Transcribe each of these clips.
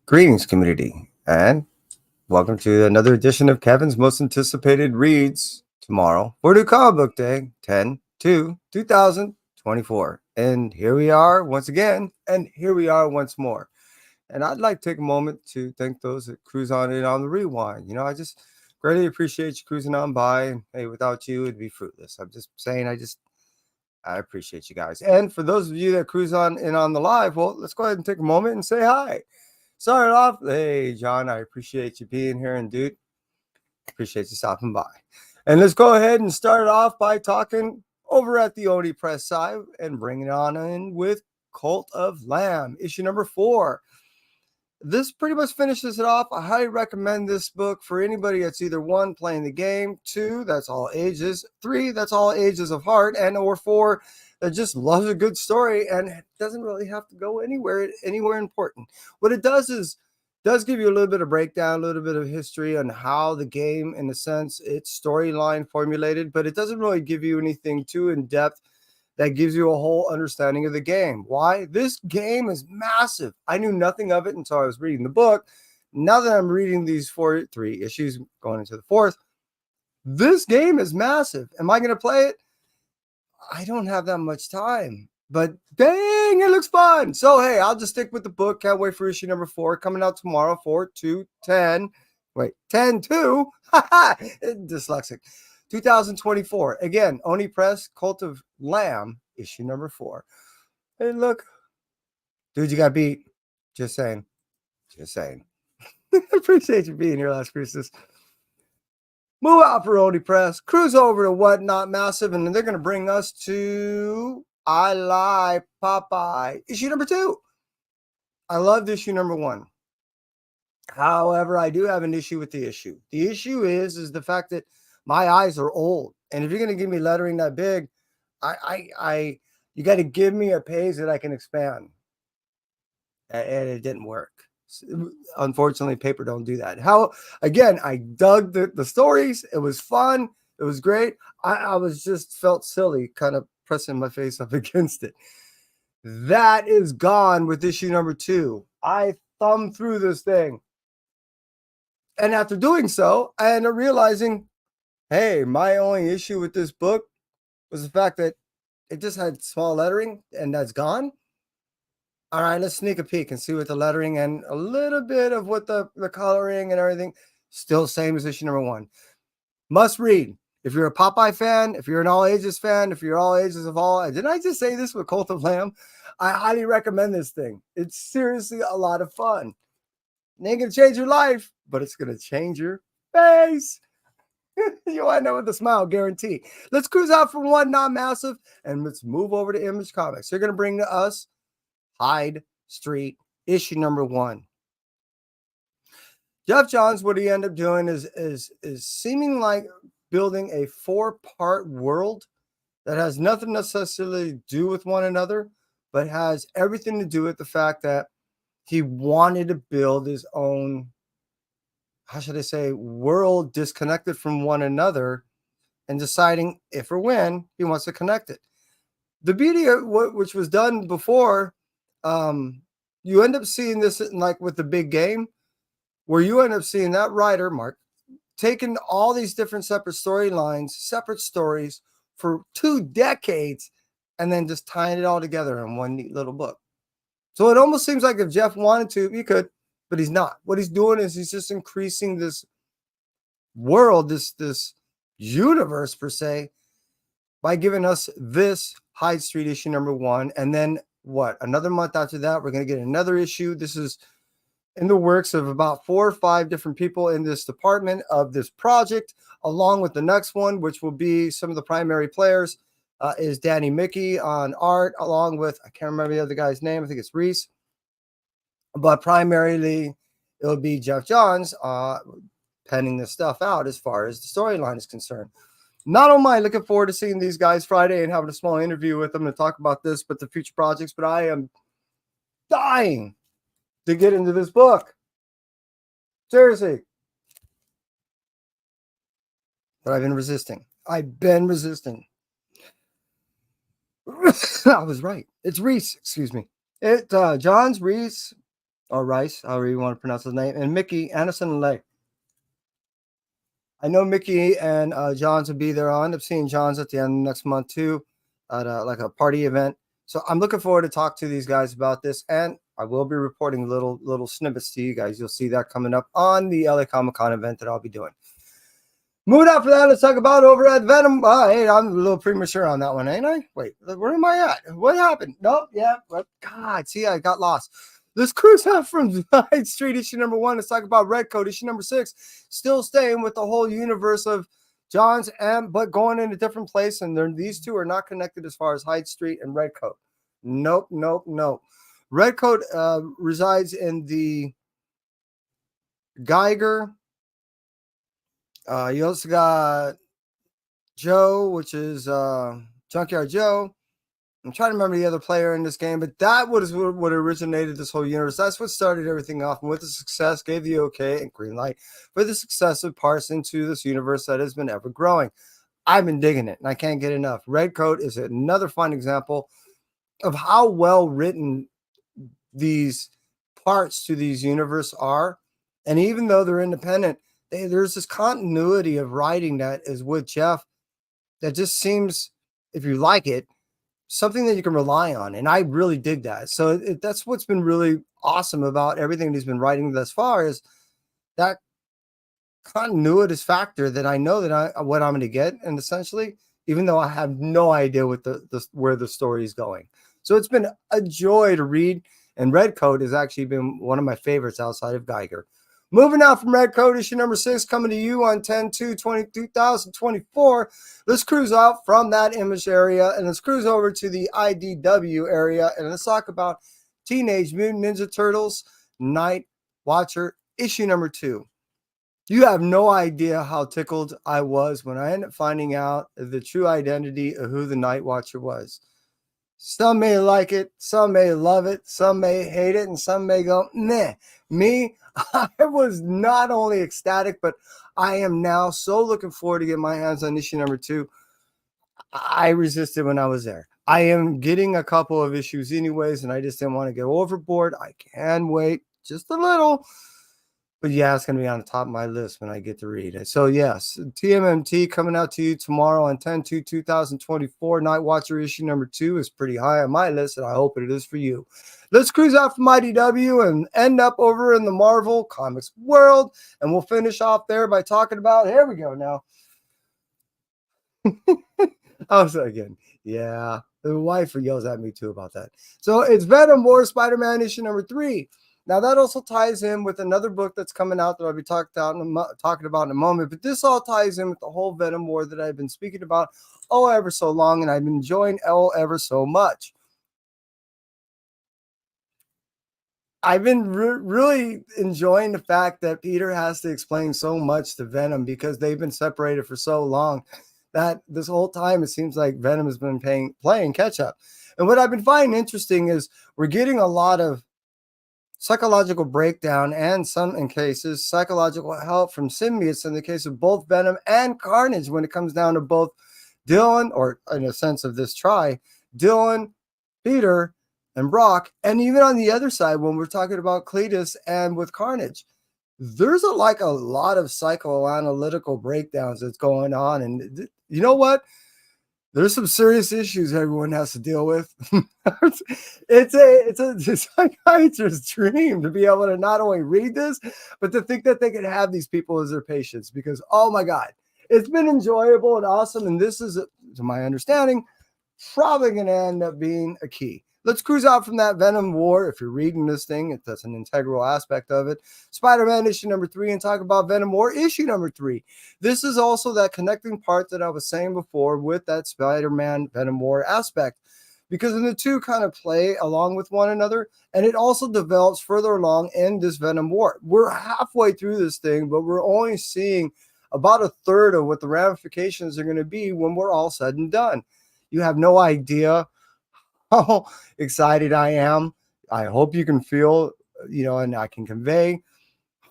Greetings, community, and welcome to another edition of Kevin's most anticipated reads tomorrow for New Comic Book Day, 10/2/2024. And here we are once again, and here we are once more. And I'd like to take a moment to thank those that cruise on in on the rewind. I just greatly appreciate you cruising on by. And hey, without you, it'd be fruitless. I'm just saying, I appreciate you guys. And for those of you that cruise on in on the live, well, let's go ahead and take a moment and say hi. Start off, hey John, I appreciate you being here, and dude, appreciate you stopping by. And let's go ahead and start off by talking over at the Oni Press side and bringing it on in with Cult of Lamb, issue number 4. This pretty much finishes it off. I highly recommend this book for anybody that's either 1, playing the game, 2, that's all ages, 3, that's all ages of heart, and or 4, that just loves a good story and it doesn't really have to go anywhere important. What it does give you a little bit of breakdown, a little bit of history on how the game, in a sense, its storyline formulated, but it doesn't really give you anything too in depth that gives you a whole understanding of the game. Why? This game is massive. I knew nothing of it until I was reading the book. Now that I'm reading these 3 issues, going into the 4th, this game is massive. Am I going to play it? I don't have that much time, but dang, it looks fun. So, hey, I'll just stick with the book. Can't wait for issue number 4 coming out tomorrow, 4/2/10. Wait, 10/2. Dyslexic. 2024. Again, Oni Press, Cult of Lamb, issue number 4. Hey, look. Dude, you got beat. Just saying. Just saying. I appreciate you being here, Last Christmas. Move out for Oni Press. Cruise over to Whatnot Massive, and they're going to bring us to I Lie Popeye, issue number 2. I loved issue number 1. However, I do have an issue with the issue. The issue is the fact that my eyes are old, and if you're going to give me lettering that big, you got to give me a page that I can expand, and it didn't work. Unfortunately, paper don't do that. Again, I dug the stories. It was fun. It was great. I was just felt silly, kind of pressing my face up against it. That is gone with issue number 2. I thumbed through this thing, and after doing so, I ended up realizing, hey, my only issue with this book was the fact that it just had small lettering, and that's gone. All right, let's sneak a peek and see what the lettering and a little bit of what the coloring and everything, still same as issue number 1. Must read. If you're a Popeye fan, if you're an all ages fan, if you're all ages of all, didn't I just say this with Cult of Lamb? I highly recommend this thing. It's seriously a lot of fun. It ain't going to change your life, but it's going to change your face. You want to know with a smile, guarantee. Let's cruise out from Whatnot Massive and let's move over to Image Comics. They're going to bring to us Hyde Street, issue number 1. Jeff Johns, what he ended up doing is seeming like building a 4-part world that has nothing necessarily to do with one another, but has everything to do with the fact that he wanted to build his own, how should I say, world disconnected from one another, and deciding if or when he wants to connect it. The beauty of which was done before, you end up seeing this like with the big game, where you end up seeing that writer, Mark, taking all these different separate storylines, separate stories for 2 decades, and then just tying it all together in one neat little book. So it almost seems like if Jeff wanted to, he could, but he's not. What he's doing is he's just increasing this world, this universe per se, by giving us this Hyde Street issue number 1. And then another month after that, we're going to get another issue. This is in the works of about 4 or 5 different people in this department of this project, along with the next one, which will be some of the primary players, is Danny Mickey on art, along with, I can't remember the other guy's name. I think it's Reese. But primarily, it'll be Jeff Johns penning this stuff out as far as the storyline is concerned. Not only am I looking forward to seeing these guys Friday and having a small interview with them to talk about this, but the future projects, but I am dying to get into this book. Seriously. But I've been resisting. I was right. It's Reese, excuse me. Johns, Reese, or Rice, however you want to pronounce his name, and Mickey Anderson Lay. I know Mickey and Johns will be there. I'll end up seeing Johns at the end of next month too, at like a party event. So I'm looking forward to talk to these guys about this, and I will be reporting little snippets to you guys. You'll see that coming up on the LA Comic Con event that I'll be doing. Moving after that, let's talk about over at Venom. Hey, I'm a little premature on that one, ain't I? Wait, where am I at? What happened? Nope, yeah. But God, see, I got lost. Let's cruise out from Hyde Street, issue number 1. Let's talk about Red Coat, issue number 6. Still staying with the whole universe of John's, but going in a different place. And these two are not connected as far as Hyde Street and Red Coat. Nope. Red Coat resides in the Geiger. You also got Joe, which is Junkyard Joe. I'm trying to remember the other player in this game, but that was what originated this whole universe. That's what started everything off. And with the success, gave the okay and green light for the successive parts into this universe that has been ever growing. I've been digging it, and I can't get enough. Red Coat is another fun example of how well written these parts to these universe are. And even though they're independent, there's this continuity of writing that is with Jeff that just seems, if you like it, something that you can rely on. And I really dig that. So that's what's been really awesome about everything he's been writing thus far, is that continuous factor that I know that what I'm going to get. And essentially, even though I have no idea what where the story is going. So it's been a joy to read. And Red Coat has actually been one of my favorites outside of Geiger. Moving out from Red Coat, issue number 6, coming to you on 10/2/2024. Let's cruise out from that Image area and let's cruise over to the IDW area and let's talk about Teenage Mutant Ninja Turtles Night Watcher, issue number 2. You have no idea how tickled I was when I ended up finding out the true identity of who the Night Watcher was. Some may like it, some may love it, some may hate it, and some may go, meh. Me, I was not only ecstatic, but I am now so looking forward to get my hands on issue number 2. I resisted when I was there. I am getting a couple of issues anyways, and I just didn't want to go overboard. I can wait just a little. But yeah, it's going to be on the top of my list when I get to read it. So yes, TMMT coming out to you tomorrow on 10/2/2024. Night Watcher issue number 2 is pretty high on my list, and I hope it is for you. Let's cruise out from IDW and end up over in the Marvel Comics world. And we'll finish off there by talking about, here we go now. Also again, yeah, the wife yells at me too about that. So it's Venom War Spider-Man issue number 3. Now, that also ties in with another book that's coming out that I'll be talking about in a moment. But this all ties in with the whole Venom War that I've been speaking about ever so long, and I've been enjoying ever so much. I've been really enjoying the fact that Peter has to explain so much to Venom because they've been separated for so long that this whole time it seems like Venom has been playing catch up. And what I've been finding interesting is we're getting a lot of psychological breakdown and some in cases psychological help from symbiotes in the case of both Venom and Carnage when it comes down to both Dylan, or in a sense of this Dylan, Peter, and Brock. And even on the other side, when we're talking about Cletus and with Carnage, there's a lot of psychoanalytical breakdowns that's going on. And you know what? There's some serious issues everyone has to deal with. it's a psychiatrist's dream to be able to not only read this, but to think that they can have these people as their patients because, oh my God, it's been enjoyable and awesome. And this is, to my understanding, probably going to end up being a key. Let's cruise out from that Venom War. If you're reading this thing, that's an integral aspect of it. Spider-Man issue number 3 and talk about Venom War issue number 3. This is also that connecting part that I was saying before with that Spider-Man Venom War aspect because the two kind of play along with one another and it also develops further along in this Venom War. We're halfway through this thing, but we're only seeing about a third of what the ramifications are going to be when we're all said and done. You have no idea how excited I am. I hope you can feel, and I can convey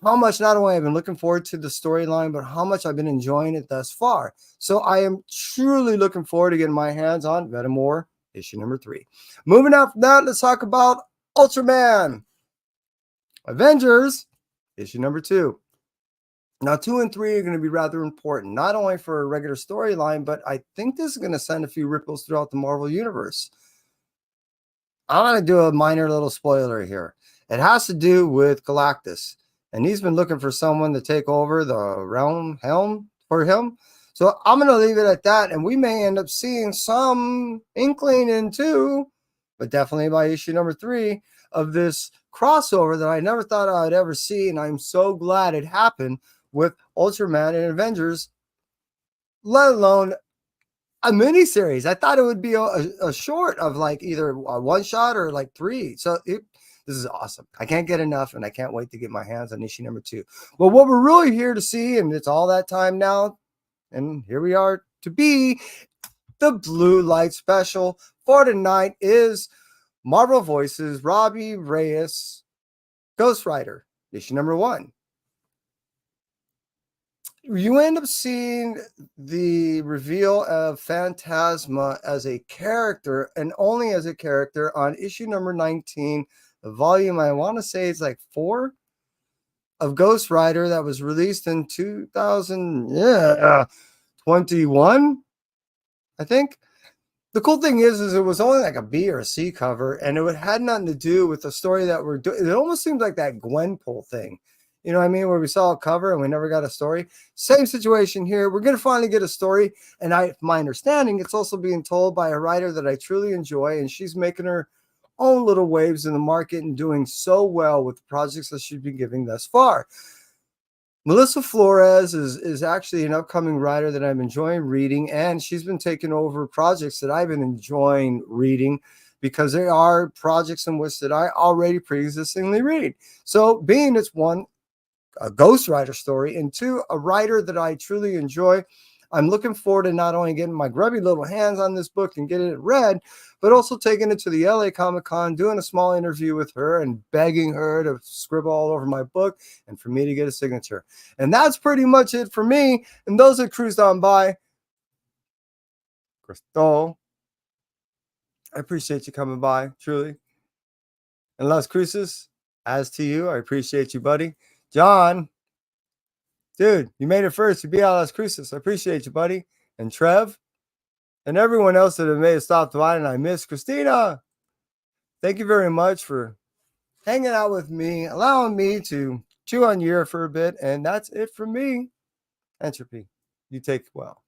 how much not only I've been looking forward to the storyline, but how much I've been enjoying it thus far. So I am truly looking forward to getting my hands on Venom War issue number 3. Moving out from that, let's talk about Ultraman. Avengers, issue number 2. Now, 2 and 3 are going to be rather important, not only for a regular storyline, but I think this is going to send a few ripples throughout the Marvel Universe. I'm going to do a minor little spoiler here. It has to do with Galactus, and he's been looking for someone to take over the helm for him. So I'm going to leave it at that, and we may end up seeing some inkling into, but definitely by issue number 3, of this crossover that I never thought I'd ever see, and I'm so glad it happened with Ultraman and Avengers, let alone a miniseries. I thought it would be a short of like either a one shot or like 3. So this is awesome. I can't get enough, and I can't wait to get my hands on issue number 2. But what we're really here to see, and it's all that time now, and here we are to be the Blue Light special for tonight is Marvel Voices Robbie Reyes Ghost Rider, issue number 1. You end up seeing the reveal of Phantasma as a character, and only as a character, on issue number 19, the volume, I want to say it's like 4 of Ghost Rider, that was released in 2021, I think. The cool thing is it was only like a B or a C cover, and it had nothing to do with the story that we're doing. It almost seems like that Gwenpool thing. You know what I mean? Where we saw a cover and we never got a story. Same situation here. We're going to finally get a story. And my understanding, it's also being told by a writer that I truly enjoy. And she's making her own little waves in the market and doing so well with the projects that she's been giving thus far. Melissa Flores is actually an upcoming writer that I'm enjoying reading, and she's been taking over projects that I've been enjoying reading because they are projects in which that I already pre-existingly read. So being it's one, a Ghost Rider story, and 2, a writer that I truly enjoy, I'm looking forward to not only getting my grubby little hands on this book and getting it read, but also taking it to the LA Comic-Con, doing a small interview with her and begging her to scribble all over my book and for me to get a signature. And that's pretty much it for me. And those that cruised on by, Crystal, I appreciate you coming by, truly. And Las Cruces, as to you, I appreciate you, buddy. John, dude, you made it first. You beat out Las Cruces. I appreciate you, buddy. And Trev, and everyone else that may have stopped by, and I miss Christina. Thank you very much for hanging out with me, allowing me to chew on your ear for a bit. And that's it for me. Entropy. You take well.